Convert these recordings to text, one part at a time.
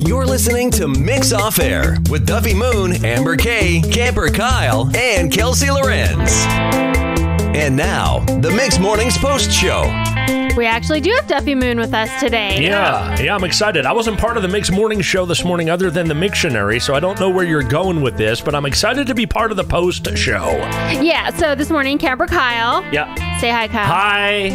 You're listening to Mix Off Air with Duffy Moon, Amber Kay, Camper Kyle, and Kelsey Lorenz. And now, the Mix Mornings Post Show. We actually do have Duffy Moon with us today. Yeah, I'm excited. I wasn't part of the Mix Morning Show this morning other than the Mictionary, so I don't know where you're going with this, but I'm excited to be part of the Post Show. Yeah, so this morning, Camper Kyle. Yeah. Say hi, Kyle. Hi.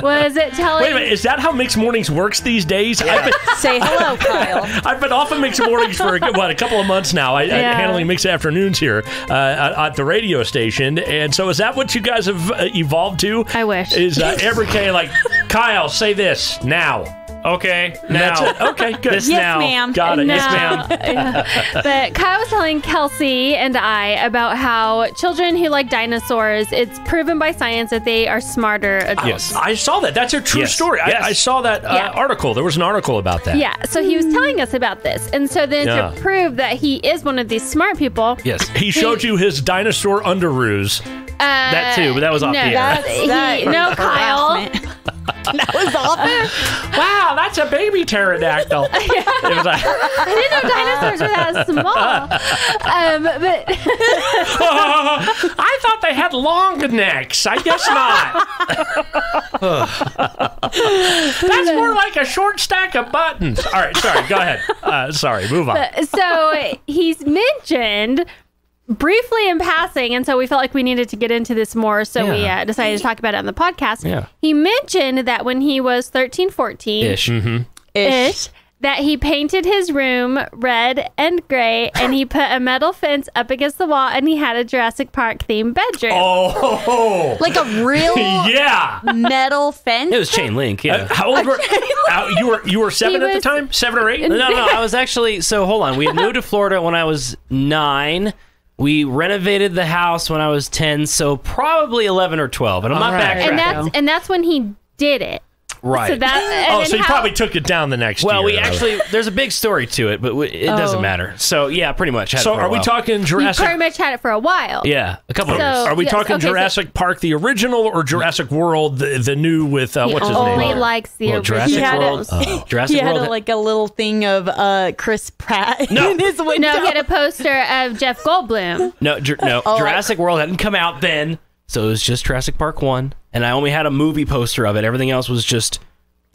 Was it telling... Wait a minute, is that how Mix Mornings works these days? Yeah. Say hello, Kyle. I've been off of Mix Mornings for, a couple of months now. I'm handling Mix Afternoons here at the radio station, and so is that what you guys have evolved to? I wish. Is Amber Kay like, Kyle, say this now. Okay, now. Okay, good. Yes, now. ma'am. Got it. No. Yes, ma'am. Yeah. But Kyle was telling Kelsey and I about how children who like dinosaurs, it's proven by science that they are smarter adults. Yes, I saw that. That's a true story. Yes. I saw that article. There was an article about that. Yeah, so he was telling us about this. And so then to prove that he is one of these smart people... Yes, he showed you his dinosaur underoos. That too, but that was off the air. No, Kyle. That was off there? Wow, that's a baby pterodactyl. It was like, I didn't know dinosaurs were that small. But I thought they had long necks. I guess not. That's more like a short stack of buttons. All right, sorry, go ahead. Sorry, move on. So he's mentioned briefly in passing, and so we felt like we needed to get into this more, so we decided to talk about it on the podcast. Yeah. He mentioned that when he was 13, 14-ish, that he painted his room red and gray, and he put a metal fence up against the wall, and he had a Jurassic Park themed bedroom. Oh, Like a real metal fence? It was chain link, yeah. How old were you? Were 7 at the time? 7 or 8? No, I was actually, so hold on. We had moved to Florida when I was 9. We renovated the house when I was 10, so probably 11 or 12. And I'm not backtracking. And that's when he did it. Right. So that, so you probably took it down the next year. Well, we actually, there's a big story to it, but it doesn't matter. So, yeah, pretty much. So are we talking Jurassic? You pretty much had it for a while. Yeah, a couple of years. Are we talking Jurassic Park, the original, or Jurassic World, the new with, what's his name? He only likes the original. Jurassic World. Jurassic He had World. like a little thing of Chris Pratt in his window. No, he had a poster of Jeff Goldblum. No, Jurassic World hadn't come out then, so it was just Jurassic Park 1, and I only had a movie poster of it. Everything else was just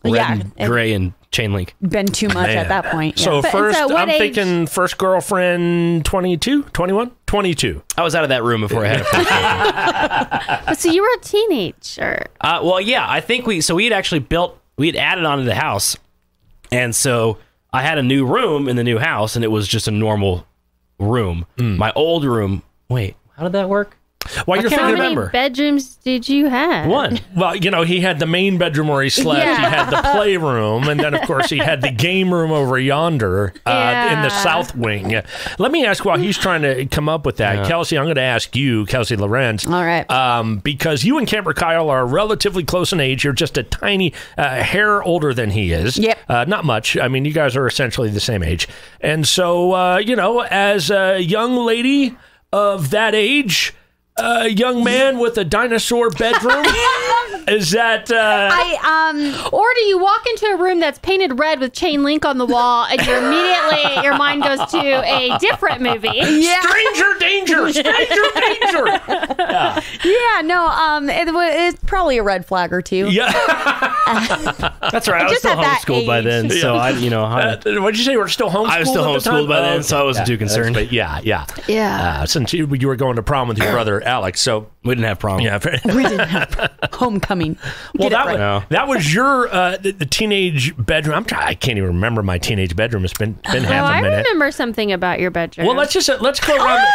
red and gray and chain link. Been too much at that point. Yeah. So I'm thinking first girlfriend 22, 21, 22. I was out of that room before I had a So you were a teenager. well, yeah, I think we had actually we had added onto the house, and so I had a new room in the new house, and it was just a normal room. My old room. Wait, how did that work? Well, How many bedrooms did you have? 1. Well, he had the main bedroom where he slept. Yeah. He had the playroom, and then, of course, he had the game room over yonder in the south wing. Let me ask, while he's trying to come up with that, Kelsey, I'm going to ask you, Kelsey Lorenz. All right. Because you and Camper Kyle are relatively close in age. You're just a tiny hair older than he is. Yep. Not much. I mean, you guys are essentially the same age. And so, as a young lady of that age... A young man with a dinosaur bedroom? Is that... Or do you walk into a room that's painted red with chain link on the wall and your mind goes to a different movie? Yeah. Stranger danger! Stranger danger! Yeah, no, it's probably a red flag or two. Yeah. That's right. I was Just still at that homeschooled by then, age. so what'd you say? You were still homeschooled? I was still at the homeschooled time? by then, so I wasn't too concerned. Yeah. Since you were going to prom with your brother Alex, so we didn't have prom. Yeah. We didn't have homecoming. Well, that was your the teenage bedroom. I can't even remember my teenage bedroom. It's been half a minute. I remember something about your bedroom. Well, let's go around.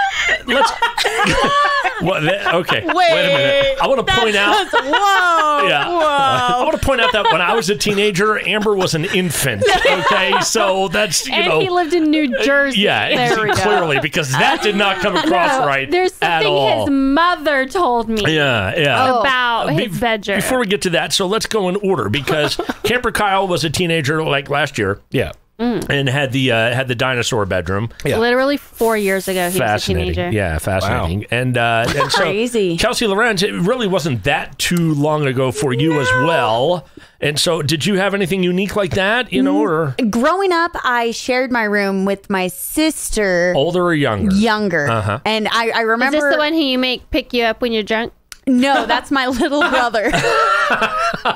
Okay. Wait a minute. I want to point out. Whoa. Yeah. Whoa. I want to point out that when I was a teenager, Amber was an infant. Okay, so that's he lived in New Jersey. Yeah, clearly, because that did not come across right. There's something his mother told me. About his bedroom. Before we get to that, so let's go in order, because Camper Kyle was a teenager like last year. Yeah. and had the dinosaur bedroom. Yeah. Literally 4 years ago, he was a teenager. Yeah, fascinating. Wow. And so Crazy. Kelsey Lorenz, it really wasn't that too long ago for you as well. And so, did you have anything unique like that? Or growing up, I shared my room with my sister. Older or younger? Younger. Uh-huh. And I remember. Is this the one who you make pick you up when you're drunk? No, that's my little brother.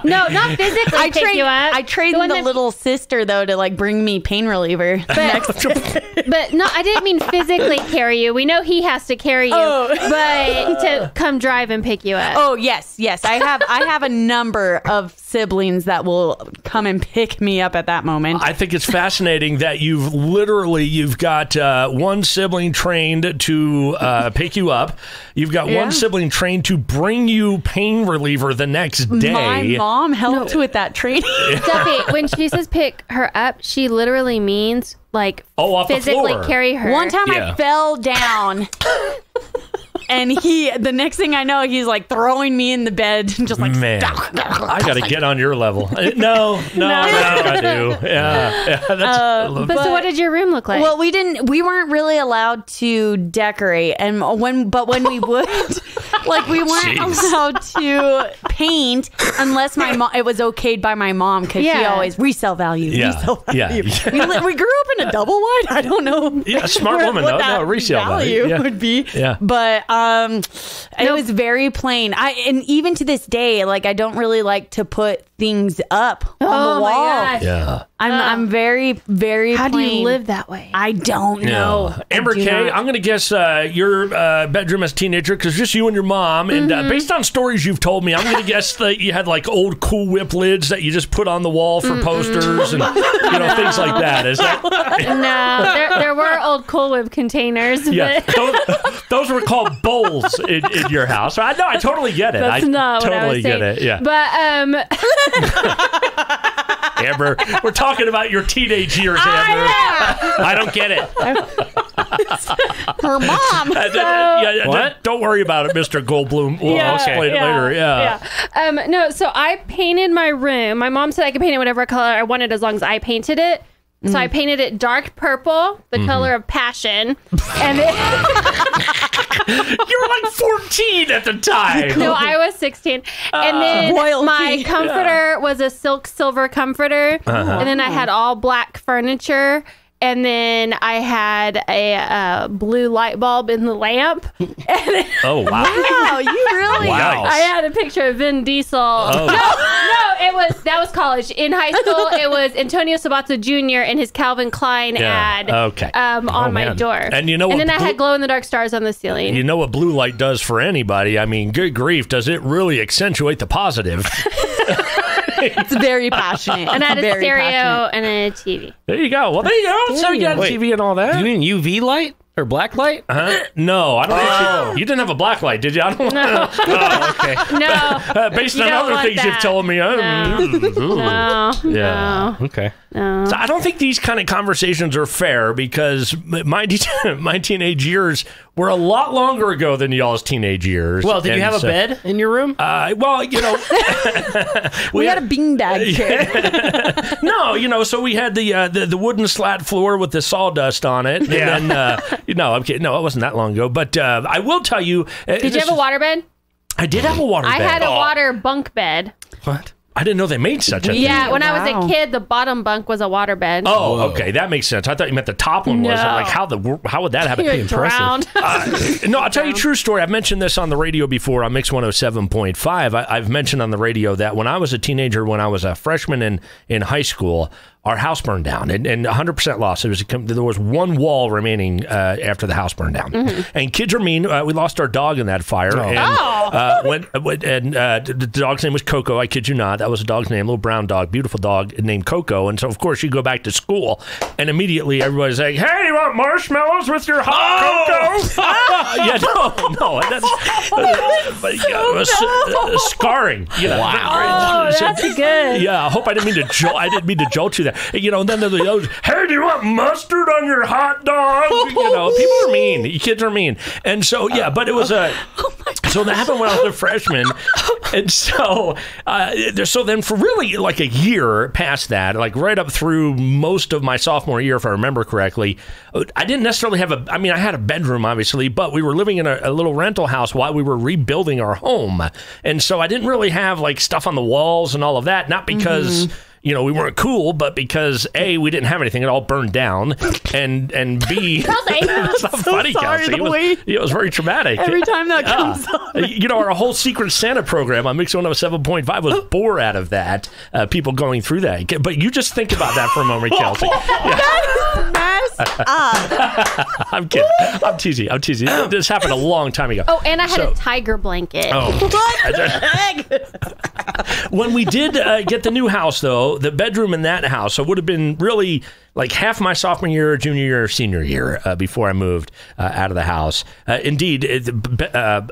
No, not physically pick you up. I trained the little sister, though, to like bring me pain reliever. But no, I didn't mean physically carry you. We know he has to carry you, but to come drive and pick you up. Oh, yes. I have a number of siblings that will come and pick me up at that moment. I think it's fascinating that you've got one sibling trained to pick you up. You've got one sibling trained to bring you pain reliever the next day. My mom helped with that training. Duffy, when she says pick her up, she literally means like off physically the floor. carry her. One time I fell down. And the next thing I know, he's like throwing me in the bed, just like, man, I got to get on your level. No, I do. Yeah. But so what did your room look like? Well, we weren't really allowed to decorate. And when we would, like, we weren't allowed to paint unless my mom, it was okayed by my mom, because she always resale value. We grew up in a double wide. I don't know. Yeah, smart woman, though. No, resale value would be. Yeah. But it was very plain. And even to this day, like, I don't really like to put things up on the wall. My gosh. Yeah. I'm very, very How plain. do you live that way? I don't know. Amber K, I'm going to guess your bedroom as a teenager, because just you and your mom, and based on stories you've told me, I'm going to guess that you had like old Cool Whip lids that you just put on the wall for posters and things like that. Is that? No, there were old Cool Whip containers. Yeah, But those were called bowls in your house. I totally get it. That's not what I was saying. Get it. Yeah. But Amber, we're talking about your teenage years, Amber. I don't get it. Her mom. What? Don't worry about it, Mr. Goldblum. I'll explain it later. Yeah. No, so I painted my room. My mom said I could paint it whatever color I wanted as long as I painted it. So I painted it dark purple, the color of passion. And you were like 14 at the time. No, I was 16. And then my comforter was a silk silver comforter. And then I had all black furniture. And then I had a blue light bulb in the lamp. Oh, wow. Wow, you really? Wow. I had a picture of Vin Diesel. Oh. No, that was college. In high school, it was Antonio Sabato Jr. and his Calvin Klein ad on my door. And you know what? And then I had glow-in-the-dark stars on the ceiling. You know what blue light does for anybody? I mean, good grief, does it really accentuate the positive? It's very passionate. And I had a stereo and a TV. There you go. Well, there you go. So you got a TV and all that. You mean UV light or black light? No, I don't think you didn't have a black light, did you? I don't No. Oh, okay. No. Based on other things you've told me. No. Okay. No. So I don't think these kind of conversations are fair, because my teenage years were a lot longer ago than y'all's teenage years. Well, did you have a bed in your room? Well, we had a beanbag chair. No, so we had the wooden slat floor with the sawdust on it. Yeah. And then, I'm kidding. No, it wasn't that long ago. But I will tell you. Did you have a waterbed? I did have a waterbed. I had a water bunk bed. What? I didn't know they made such a thing. Yeah, when I was a kid, the bottom bunk was a waterbed. Oh, okay, that makes sense. I thought you meant the top one was. I'm like, how would that happen? You're drowned. No, I'll tell you a true story. I've mentioned this on the radio before on Mix 107.5. I've mentioned on the radio that when I was a teenager, when I was a freshman in high school, our house burned down and 100% lost. There was one wall remaining after the house burned down. And kids are mean. We lost our dog in that fire. The dog's name was Coco. I kid you not. That was a dog's name, little brown dog, beautiful dog named Coco. And so, of course, you go back to school, and immediately everybody's like, "Hey, you want marshmallows with your hot cocoa?" No, that's scarring. Wow, that's good. Yeah, I hope I didn't mean to jolt you there. And then they're like, "Hey, do you want mustard on your hot dog?" People are mean. Kids are mean. And so, but it was a... So that happened when I was a freshman. And so then for really like a year past that, like right up through most of my sophomore year, if I remember correctly, I didn't necessarily have I had a bedroom, obviously, but we were living in a little rental house while we were rebuilding our home. And so I didn't really have like stuff on the walls and all of that, not because... we weren't cool, but because A, we didn't have anything; it all burned down, and B, it's not funny, Kelsey. It was very traumatic. Every time that comes up, our whole Secret Santa program on Mix 107.5 was born out of that. People going through that, but you just think about that for a moment, Kelsey. messed up. I'm kidding. I'm teasing. This happened a long time ago. Oh, and I had a tiger blanket. Oh. What the heck? When we did get the new house, though, the bedroom in that house, so it would have been really like half my sophomore year, junior year, senior year before I moved out of the house. Indeed,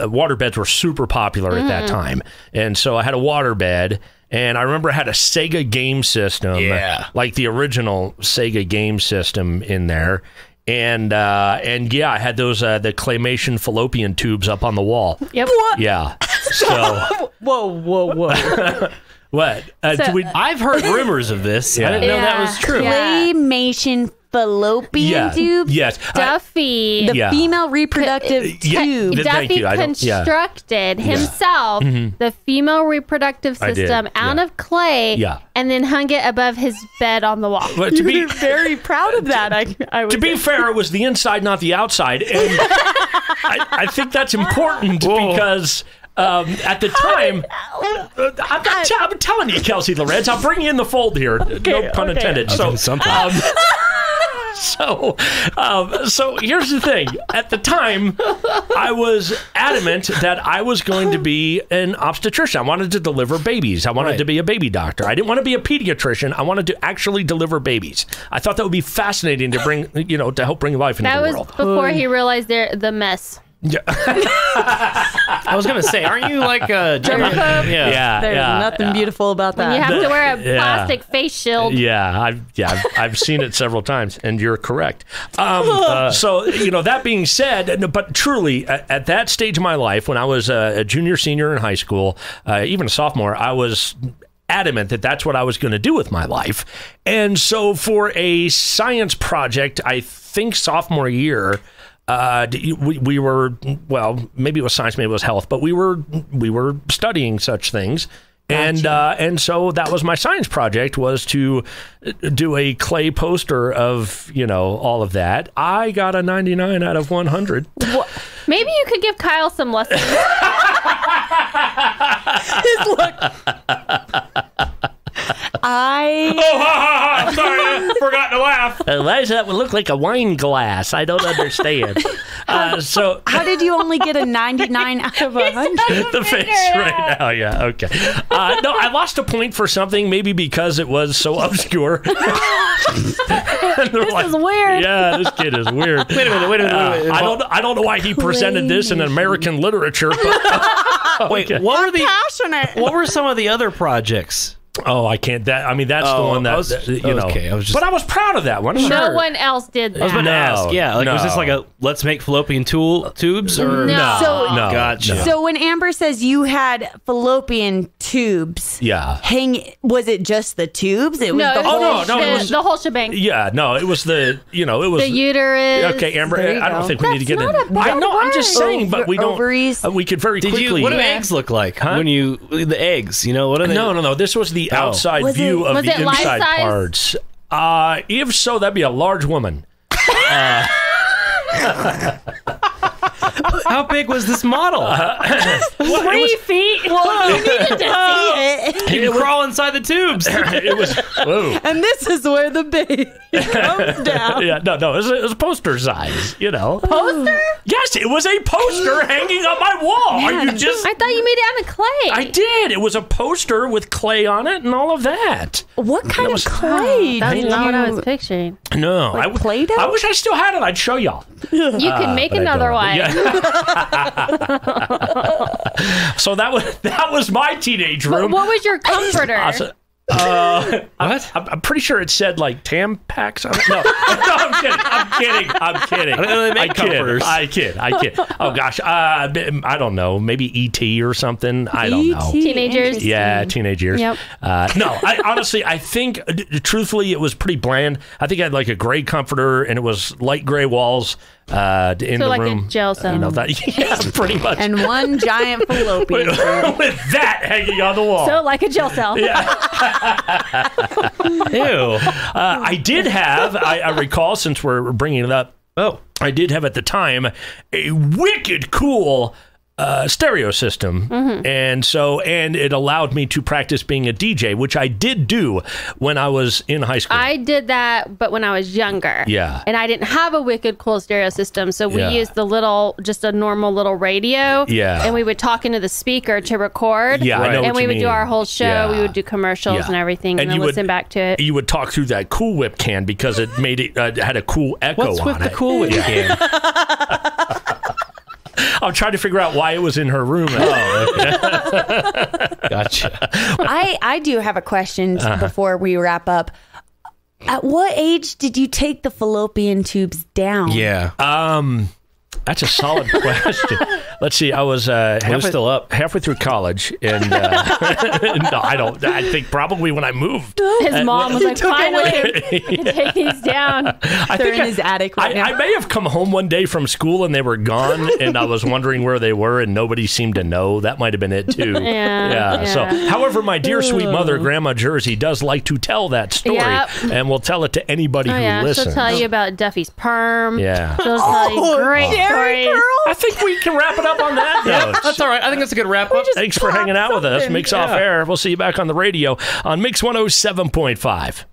water beds were super popular at that time. And so I had a water bed. And I remember I had a Sega game system, like the original Sega game system in there. And yeah, I had those the claymation fallopian tubes up on the wall. Yep. What? Yeah. So Whoa. What? I've heard rumors of this. I didn't know that was true. Claymation fallopian tubes? Yes. Duffy. The female reproductive tube. Duffy constructed himself the female reproductive system out of clay and then hung it above his bed on the wall. But You're very proud of that. I would to be fair, it was the inside, not the outside. And I think that's important because... at the time, I'm telling you, Kelsey Lorenz, I'll bring you in the fold here. No pun intended. So here's the thing. At the time, I was adamant that I was going to be an obstetrician. I wanted to deliver babies. I wanted to be a baby doctor. I didn't want to be a pediatrician. I wanted to actually deliver babies. I thought that would be fascinating to bring, to help bring life into the world. That was before he realized the mess. Yeah. I was gonna say, aren't you like a germaphobe? There's nothing beautiful about that. When you have to wear a plastic face shield. I've seen it several times, and you're correct. So that being said, but truly at that stage of my life, when I was a junior, senior in high school, even a sophomore, I was adamant that that's what I was going to do with my life. And so for a science project, I think sophomore year. We were, well, maybe it was science, maybe it was health, but we were studying such things. Gotcha. And so that was my science project, was to do a clay poster of, all of that. I got a 99 out of 100. Maybe you could give Kyle some lessons. His look. I'm sorry, I forgot to laugh. Why does that look like a wine glass? I don't understand. So how did you only get a 99 out of 100? The face right now, yeah, okay. No, I lost a point for something, maybe because it was so obscure. This is weird. Yeah, this kid is weird. Wait a minute. I don't know why he presented this in American literature. But, wait, what were some of the other projects? Oh, I can't. That's the one that Okay, but I was proud of that one. No one else did that. I was going to ask. Yeah, was this like a let's make fallopian tubes or no? No. Gotcha. So when Amber says you had fallopian tubes, was it just the tubes? It was the whole shebang. Yeah, no, it was the the uterus. Okay, Amber, I don't think we need to get in. I know, I'm just saying, but we don't. Ovaries. We could very quickly. What do eggs look like? Huh? When the eggs, what are they? No. This was the outside view of the inside parts. If so, that'd be a large woman. How big was this model? 3 feet. Well, you needed to see it. You can crawl inside the tubes. It was. Whoa. And this is where the baby comes down. Yeah, no, it was poster size. Poster? Yes, it was a poster hanging on my wall. Are you just? I thought you made it out of clay. I did. It was a poster with clay on it and all of that. What kind of clay? That's not what I was picturing. No, Play-Doh? I wish I still had it. I'd show y'all. You can make another one. Yeah. So that was my teenage room. What was your comforter? What? I'm pretty sure it said like Tampax on it. No, I'm kidding. I don't know they make comforters. I kid. Oh gosh, I don't know. Maybe ET or something. I don't know. Teenagers. Yeah, teenage years. Yep. No, I think, truthfully, it was pretty bland. I think I had like a gray comforter, and it was light gray walls in the like room. a gel cell. Yeah, pretty much. And one giant fallopian tube. With that hanging on the wall. So like a gel cell. Ew. I did have, I recall, since we're bringing it up, I did have at the time a wicked cool stereo system, and it allowed me to practice being a DJ, which I did do when I was in high school. I did that, but when I was younger. Yeah. And I didn't have a wicked cool stereo system, so we used just a normal little radio. Yeah. And we would talk into the speaker to record. Yeah, I know and what we you would do mean. our whole show. Yeah. We would do commercials and everything, and then listen back to it. You would talk through that Cool Whip can because it made it had a cool echo What's on with it. the Cool Whip can? I'm trying to figure out why it was in her room. Gotcha. I do have a question before we wrap up. At what age did you take the fallopian tubes down? Yeah. That's a solid question. Let's see. I was halfway through college, and no, I think probably when I moved. His mom was like, finally, take these down. They're in his attic right now. I may have come home one day from school and they were gone, and I was wondering where they were, and nobody seemed to know. That might have been it too. Yeah. So, however, my dear sweet mother, Grandma Jersey, does like to tell that story, and will tell it to anybody who listens. She'll tell you about Duffy's perm. Yeah. She'll tell you great stories. I think we can wrap it up on that note. That's all right. I think that's a good wrap up. Thanks for hanging out with us. Mix Off Air. We'll see you back on the radio on Mix 107.5.